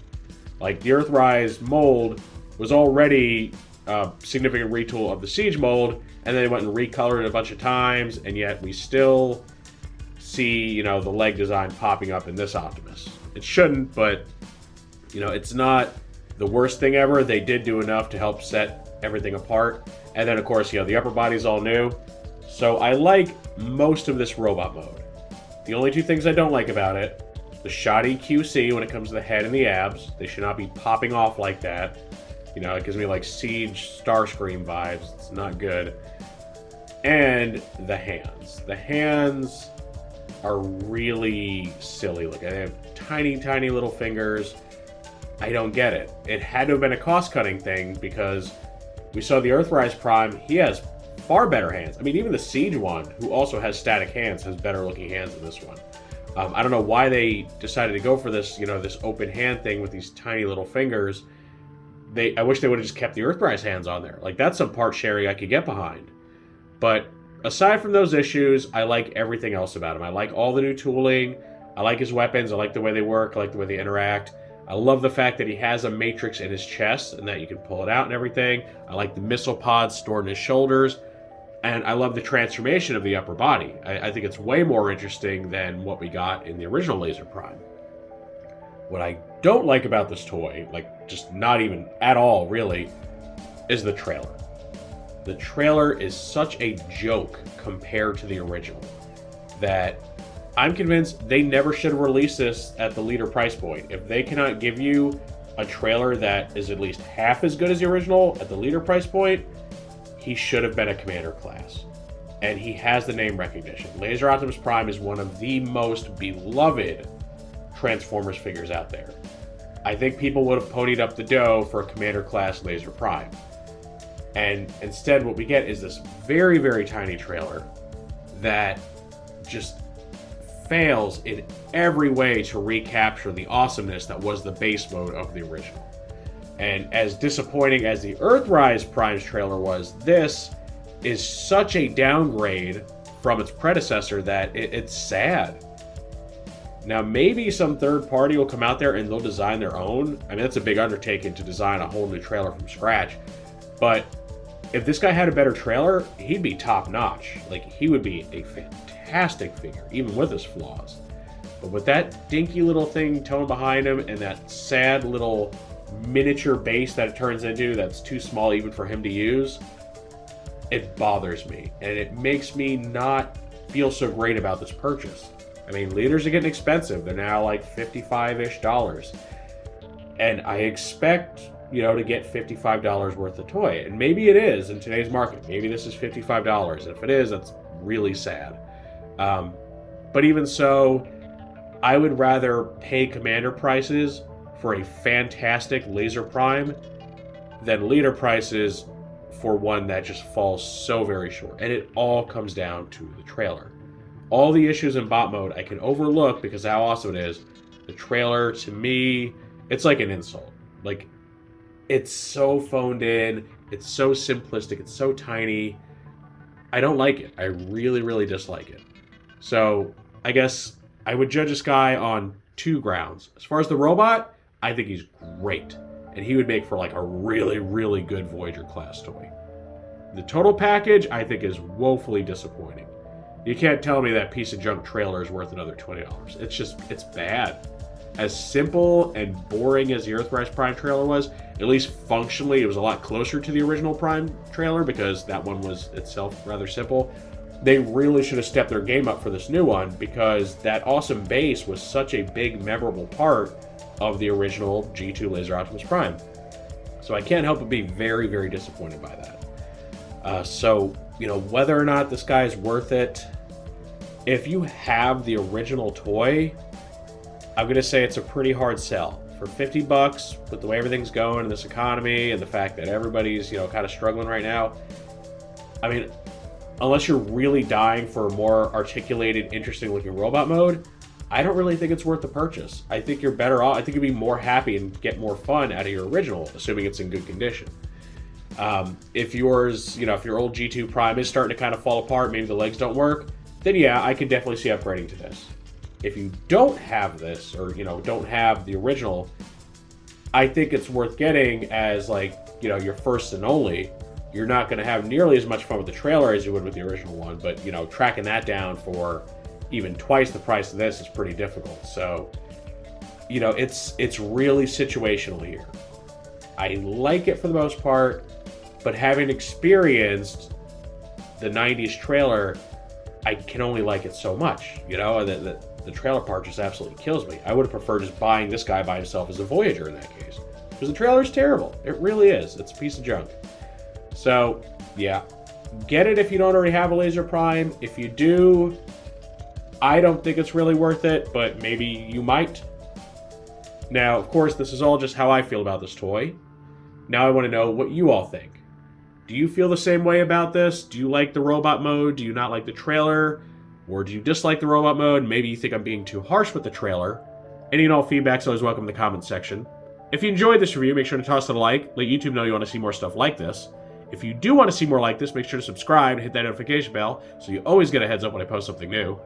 The Earthrise mold was already a significant retool of the Siege mold, and then they went and recolored it a bunch of times, and yet we still see, the leg design popping up in this Optimus. It shouldn't, but, it's not the worst thing ever. They did do enough to help set everything apart. And then, of course, the upper body's all new. So I like most of this robot mode. The only two things I don't like about it, the shoddy QC when it comes to the head and the abs. They should not be popping off like that. It gives me Siege Starscream vibes. It's not good. And the hands. The hands are really silly looking. They have tiny, tiny little fingers. I don't get it. It had to have been a cost-cutting thing because we saw the Earthrise Prime. He has far better hands. I mean, even the Siege one, who also has static hands, has better looking hands than this one. I don't know why they decided to go for this, this open hand thing with these tiny little fingers. I wish they would have just kept the Earthrise hands on there. That's some part sharing I could get behind. But aside from those issues, I like everything else about him. I like all the new tooling. I like his weapons. I like the way they work. I like the way they interact. I love the fact that he has a matrix in his chest and that you can pull it out and everything. I like the missile pods stored in his shoulders. And I love the transformation of the upper body. I think it's way more interesting than what we got in the original Laser Prime. What I don't like about this toy, like just not even at all really, is the trailer. The trailer is such a joke compared to the original that I'm convinced they never should have released this at the leader price point. If they cannot give you a trailer that is at least half as good as the original at the leader price point, he should have been a commander class. And he has the name recognition. Laser Optimus Prime is one of the most beloved Transformers figures out there. I think people would have ponied up the dough for a commander class Laser Prime. And instead what we get is this very, very tiny trailer that just fails in every way to recapture the awesomeness that was the base mode of the original. And as disappointing as the Earthrise Prime's trailer was, this is such a downgrade from its predecessor that it's sad. Now, maybe some third party will come out there and they'll design their own. I mean, that's a big undertaking to design a whole new trailer from scratch. But if this guy had a better trailer, he'd be top notch. Like, he would be a fantastic figure, even with his flaws. But with that dinky little thing towing behind him and that sad little miniature base that it turns into that's too small even for him to use, it bothers me. And it makes me not feel so great about this purchase. I mean, leaders are getting expensive. They're now like $55-ish. And I expect, to get $55 worth of toy. And maybe it is in today's market. Maybe this is $55. And if it is, that's really sad. But even so, I would rather pay commander prices for a fantastic Laser Prime than leader prices for one that just falls so very short. And it all comes down to the trailer. All the issues in bot mode I can overlook because of how awesome it is. The trailer, to me, it's like an insult. Like, it's so phoned in, it's so simplistic, it's so tiny. I don't like it. I really, really dislike it. So, I guess I would judge this guy on two grounds. As far as the robot, I think he's great. And he would make for like a really, really good Voyager class toy. The total package, I think, is woefully disappointing. You can't tell me that piece of junk trailer is worth another $20. It's bad. As simple and boring as the Earthrise Prime trailer was, at least functionally, it was a lot closer to the original Prime trailer because that one was itself rather simple. They really should have stepped their game up for this new one because that awesome base was such a big, memorable part of the original G2 Laser Optimus Prime. So I can't help but be very, very disappointed by that. So, whether or not this guy is worth it, if you have the original toy, I'm going to say it's a pretty hard sell. For $50, with the way everything's going in this economy and the fact that everybody's, kind of struggling right now, I mean, unless you're really dying for a more articulated, interesting looking robot mode, I don't really think it's worth the purchase. I think you're better off. I think you'd be more happy and get more fun out of your original, assuming it's in good condition. If yours, if your old G2 Prime is starting to kind of fall apart, maybe the legs don't work, then yeah, I could definitely see upgrading to this. If you don't have this, or, don't have the original, I think it's worth getting as, your first and only. You're not going to have nearly as much fun with the trailer as you would with the original one, but, tracking that down for even twice the price of this is pretty difficult. So, it's really situational here. I like it for the most part, but having experienced the 90s trailer, I can only like it so much. The trailer part just absolutely kills me. I would have preferred just buying this guy by himself as a Voyager in that case. Because the trailer is terrible. It really is. It's a piece of junk. So, yeah. Get it if you don't already have a Laser Prime. If you do, I don't think it's really worth it, but maybe you might. Now, of course, this is all just how I feel about this toy. Now I want to know what you all think. Do you feel the same way about this? Do you like the robot mode? Do you not like the trailer? Or do you dislike the robot mode? Maybe you think I'm being too harsh with the trailer. Any and all feedback's always welcome in the comments section. If you enjoyed this review, make sure to toss it a like. Let YouTube know you want to see more stuff like this. If you do want to see more like this, make sure to subscribe and hit that notification bell so you always get a heads up when I post something new.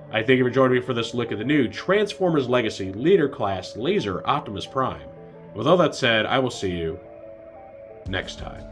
I thank you for joining me for this look at the new Transformers Legacy Leader Class Laser Optimus Prime. With all that said, I will see you next time.